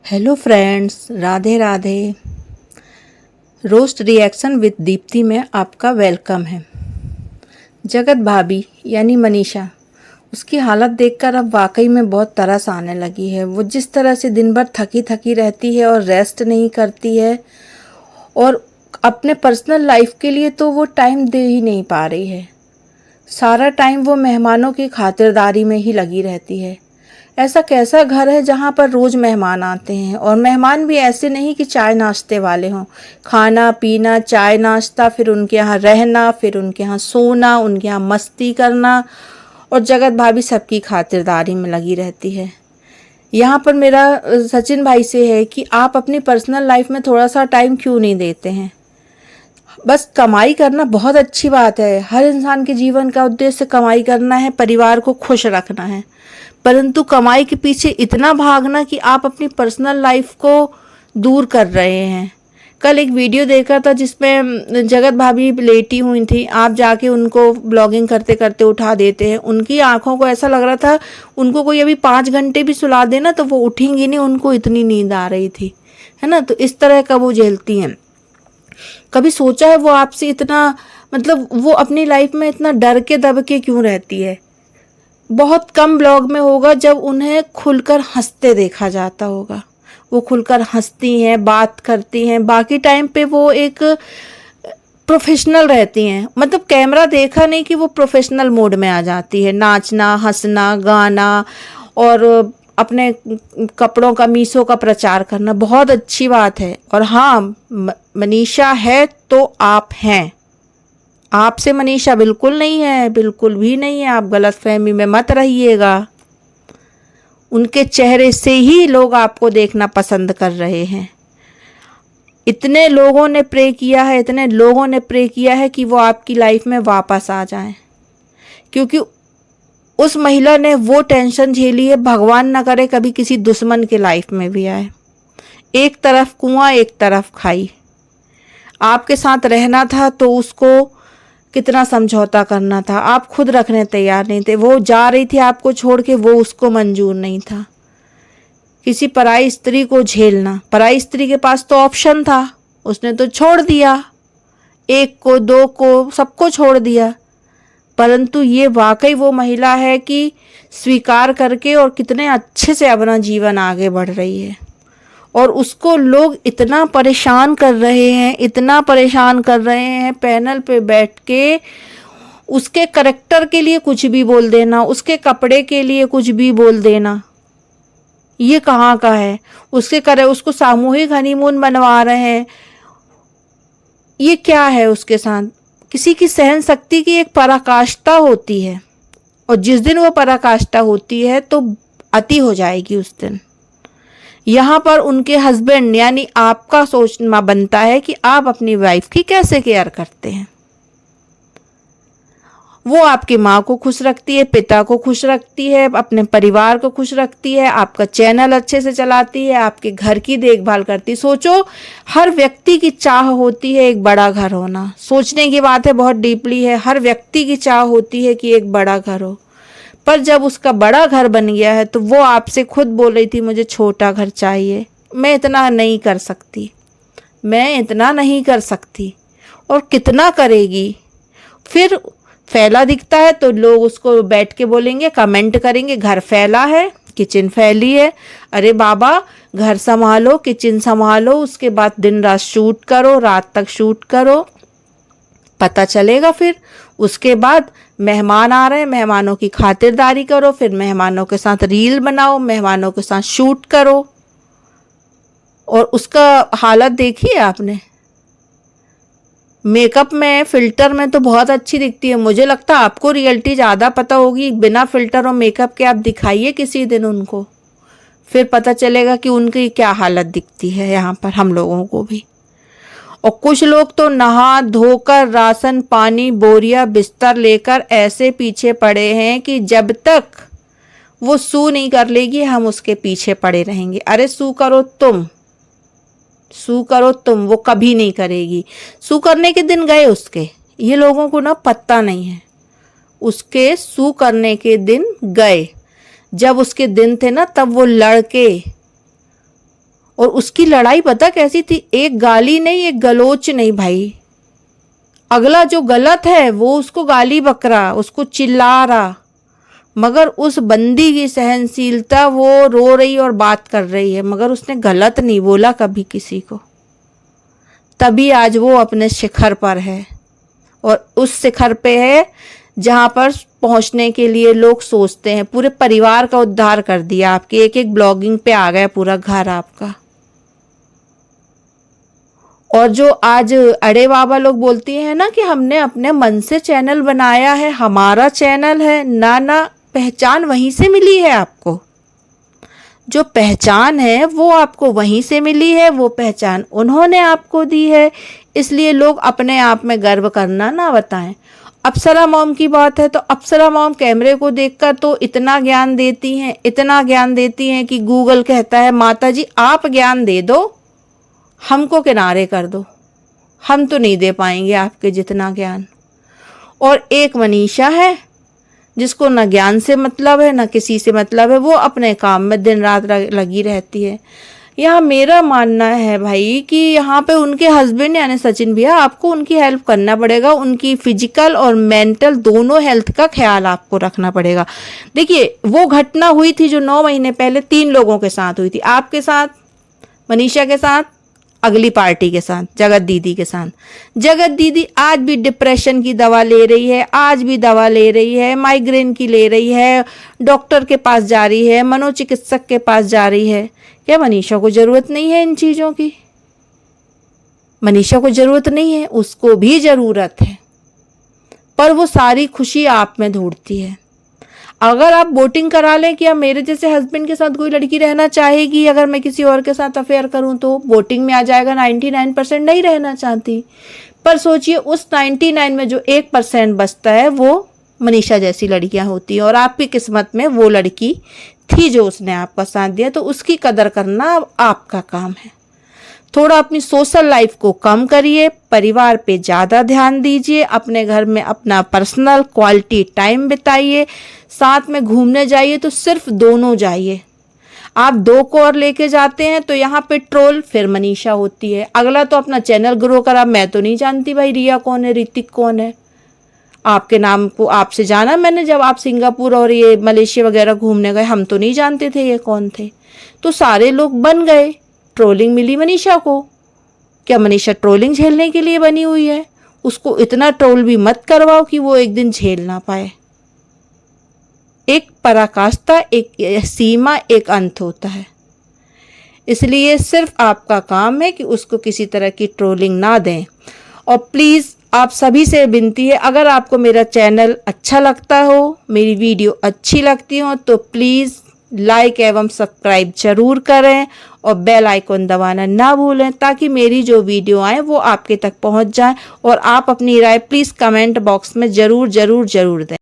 Hello friends, Radhe Radhe. Roast reaction with Deepti में आपका welcome है। जगत भाभी यानी मनीषा, उसकी हालत देखकर अब वाकई में बहुत तरस आने लगी है। वो जिस तरह से दिन भर थकी थकी रहती है और रेस्ट नहीं करती है, और अपने पर्सनल लाइफ के लिए तो वो टाइम दे ही नहीं पा रही है। सारा टाइम वो मेहमानों की खातिरदारी में ही लगी रहती है। ऐसा कैसा घर है जहाँ पर रोज मेहमान आते हैं, और मेहमान भी ऐसे नहीं कि चाय नाश्ते वाले हों। खाना पीना, चाय नाश्ता, फिर उनके यहाँ रहना, फिर उनके यहाँ सोना, उनके यहाँ मस्ती करना, और जगत भाभी सबकी खातिरदारी में लगी रहती है। यहाँ पर मेरा सचिन भाई से है कि आप अपनी पर्सनल लाइफ में थोड़ा सा टाइम क्यों नहीं देते हैं। बस कमाई करना बहुत अच्छी बात है, हर इंसान के जीवन का उद्देश्य कमाई करना है, परिवार को खुश रखना है, परंतु कमाई के पीछे इतना भागना कि आप अपनी पर्सनल लाइफ को दूर कर रहे हैं। कल एक वीडियो देखा था जिसमें जगत भाभी लेटी हुई थी, आप जाके उनको ब्लॉगिंग करते करते उठा देते हैं। उनकी आंखों को ऐसा लग रहा था उनको कोई अभी 5 घंटे भी सुला देना तो वो उठेंगी नहीं, उनको इतनी नींद आ रही थी, है ना। तो इस तरह का वो झेलती हैं। कभी सोचा है वो आपसे इतना, मतलब वो अपनी लाइफ में इतना डर के दब के क्यों रहती है। बहुत कम ब्लॉग में होगा जब उन्हें खुलकर हंसते देखा जाता होगा। वो खुलकर हंसती हैं, बात करती हैं। बाकी टाइम पे वो एक प्रोफेशनल रहती हैं, मतलब कैमरा देखा नहीं कि वो प्रोफेशनल मोड में आ जाती है। नाचना, हंसना, गाना, और अपने कपड़ों का, मीशो का प्रचार करना बहुत अच्छी बात है। और हाँ, मनीषा है तो आप हैं, आपसे मनीषा बिल्कुल नहीं है, बिल्कुल भी नहीं है। आप गलतफहमी में मत रहिएगा। उनके चेहरे से ही लोग आपको देखना पसंद कर रहे हैं। इतने लोगों ने प्रे किया है, इतने लोगों ने प्रे किया है कि वो आपकी लाइफ में वापस आ जाएं, क्योंकि उस महिला ने वो टेंशन झेली है, भगवान ना करे कभी किसी दुश्मन के लाइफ में भी आए। एक तरफ कुआं, एक तरफ खाई। आपके साथ रहना था तो उसको कितना समझौता करना था, आप खुद रखने तैयार नहीं थे। वो जा रही थी आपको छोड़ के, वो उसको मंजूर नहीं था। किसी पराई स्त्री को झेलना, पराई स्त्री के पास तो ऑप्शन था, उसने तो छोड़ दिया, एक को, दो को, सबको छोड़ दिया। परंतु ये वाकई वो महिला है कि स्वीकार करके और कितने अच्छे से अपना जीवन आगे बढ़ रही है। और उसको लोग इतना परेशान कर रहे हैं, इतना परेशान कर रहे हैं, पैनल पे बैठ के उसके करैक्टर के लिए कुछ भी बोल देना, उसके कपड़े के लिए कुछ भी बोल देना। ये कहाँ का है। उसको सामूहिक हनीमून बनवा रहे हैं, ये क्या है उसके साथ। किसी की सहन शक्ति की एक पराकाष्ठा होती है, और जिस दिन वो पराकाष्ठा होती है तो अति हो जाएगी उस दिन। यहाँ पर उनके हस्बैंड यानी आपका सोचना बनता है कि आप अपनी वाइफ की कैसे केयर करते हैं। वो आपकी माँ को खुश रखती है, पिता को खुश रखती है, अपने परिवार को खुश रखती है, आपका चैनल अच्छे से चलाती है, आपके घर की देखभाल करती है। सोचो, हर व्यक्ति की चाह होती है एक बड़ा घर होना। सोचने की बात है, बहुत डीपली है। हर व्यक्ति की चाह होती है कि एक बड़ा घर हो, पर जब उसका बड़ा घर बन गया है तो वो आपसे खुद बोल रही थी मुझे छोटा घर चाहिए, मैं इतना नहीं कर सकती, मैं इतना नहीं कर सकती। और कितना करेगी। फिर फैला दिखता है तो लोग उसको बैठ के बोलेंगे, कमेंट करेंगे, घर फैला है, किचन फैली है। अरे बाबा, घर संभालो, किचन संभालो, उसके बाद दिन रात शूट करो, रात तक शूट करो, पता चलेगा। फिर उसके बाद मेहमान आ रहे हैं, मेहमानों की खातिरदारी करो, फिर मेहमानों के साथ रील बनाओ, मेहमानों के साथ शूट करो। और उसका हालत देखिए आपने। मेकअप में, फिल्टर में तो बहुत अच्छी दिखती है। मुझे लगता है आपको रियलिटी ज़्यादा पता होगी। बिना फिल्टर और मेकअप के आप दिखाइए किसी दिन उनको, फिर पता चलेगा कि उनकी क्या हालत दिखती है यहाँ पर हम लोगों को भी। और कुछ लोग तो नहा धोकर राशन पानी बोरिया बिस्तर लेकर ऐसे पीछे पड़े हैं कि जब तक वो सू नहीं कर लेगी हम उसके पीछे पड़े रहेंगे। अरे सू करो तुम, सू करो तुम, वो कभी नहीं करेगी। सू करने के दिन गए उसके, ये लोगों को ना पता नहीं है। उसके सू करने के दिन गए, जब उसके दिन थे ना तब वो लड़के और उसकी लड़ाई पता कैसी थी, एक गाली नहीं, एक गलोच नहीं भाई। अगला जो गलत है वो उसको गाली बक रहा, उसको चिल्ला रहा, मगर उस बंदी की सहनशीलता, वो रो रही और बात कर रही है, मगर उसने गलत नहीं बोला कभी किसी को। तभी आज वो अपने शिखर पर है, और उस शिखर पे है जहां पर पहुंचने के लिए लोग सोचते हैं। पूरे परिवार का उद्धार कर दिया, आपके एक एक ब्लॉगिंग पे आ गया पूरा घर आपका। और जो आज अड़े बाबा लोग बोलती हैं ना कि हमने अपने मन से चैनल बनाया है, हमारा चैनल है, ना ना, पहचान वहीं से मिली है आपको। जो पहचान है वो आपको वहीं से मिली है, वो पहचान उन्होंने आपको दी है। इसलिए लोग अपने आप में गर्व करना ना बताएं। अप्सरा मॉम की बात है तो अप्सरा मॉम कैमरे को देखकर तो इतना ज्ञान देती हैं, इतना ज्ञान देती हैं कि गूगल कहता है माता जी आप ज्ञान दे दो, हमको किनारे कर दो, हम तो नहीं दे पाएंगे आपके जितना ज्ञान। और एक मनीषा है जिसको ना ज्ञान से मतलब है ना किसी से मतलब है, वो अपने काम में दिन रात लगी रहती है। यहाँ मेरा मानना है भाई कि यहाँ पे उनके हस्बैंड यानी सचिन भैया, आपको उनकी हेल्प करना पड़ेगा, उनकी फिजिकल और मेंटल दोनों हेल्थ का ख्याल आपको रखना पड़ेगा। देखिए वो घटना हुई थी जो 9 महीने पहले 3 लोगों के साथ हुई थी, आपके साथ, मनीषा के साथ, अगली पार्टी के साथ, जगत दीदी के साथ। जगत दीदी आज भी डिप्रेशन की दवा ले रही है, आज भी दवा ले रही है, माइग्रेन की ले रही है, डॉक्टर के पास जा रही है, मनोचिकित्सक के पास जा रही है। क्या मनीषा को जरूरत नहीं है इन चीजों की? मनीषा को जरूरत नहीं है, उसको भी जरूरत है, पर वो सारी खुशी आप में ढूंढती है। अगर आप वोटिंग करा लें कि मेरे जैसे हस्बैंड के साथ कोई लड़की रहना चाहेगी, अगर मैं किसी और के साथ अफेयर करूं, तो वोटिंग में आ जाएगा 99% नहीं रहना चाहती। पर सोचिए उस 99 में जो 1% बचता है वो मनीषा जैसी लड़कियां होती हैं, और आपकी किस्मत में वो लड़की थी जो उसने आपका साथ दिया, तो उसकी कदर करना आपका काम है। थोड़ा अपनी सोशल लाइफ को कम करिए, परिवार पे ज़्यादा ध्यान दीजिए, अपने घर में अपना पर्सनल क्वालिटी टाइम बिताइए, साथ में घूमने जाइए तो सिर्फ दोनों जाइए। आप 2 को और लेके जाते हैं तो यहाँ पे ट्रोल फिर मनीषा होती है। अगला तो अपना चैनल ग्रो करा, मैं तो नहीं जानती भाई रिया कौन है, ऋतिक कौन है। आपके नाम को आपसे जाना मैंने जब आप सिंगापुर और ये मलेशिया वगैरह घूमने गए, हम तो नहीं जानते थे ये कौन थे। तो सारे लोग बन गए, ट्रोलिंग मिली मनीषा को। क्या मनीषा ट्रोलिंग झेलने के लिए बनी हुई है? उसको इतना ट्रोल भी मत करवाओ कि वो एक दिन झेल ना पाए। एक पराकाष्ठा, एक सीमा, एक अंत होता है। इसलिए सिर्फ आपका काम है कि उसको किसी तरह की ट्रोलिंग ना दें। और प्लीज़ आप सभी से विनती है, अगर आपको मेरा चैनल अच्छा लगता हो, मेरी वीडियो अच्छी लगती हो, तो प्लीज़ लाइक एवं सब्सक्राइब जरूर करें और बेल आइकन दबाना ना भूलें, ताकि मेरी जो वीडियो आए वो आपके तक पहुंच जाए। और आप अपनी राय प्लीज़ कमेंट बॉक्स में ज़रूर ज़रूर ज़रूर दें।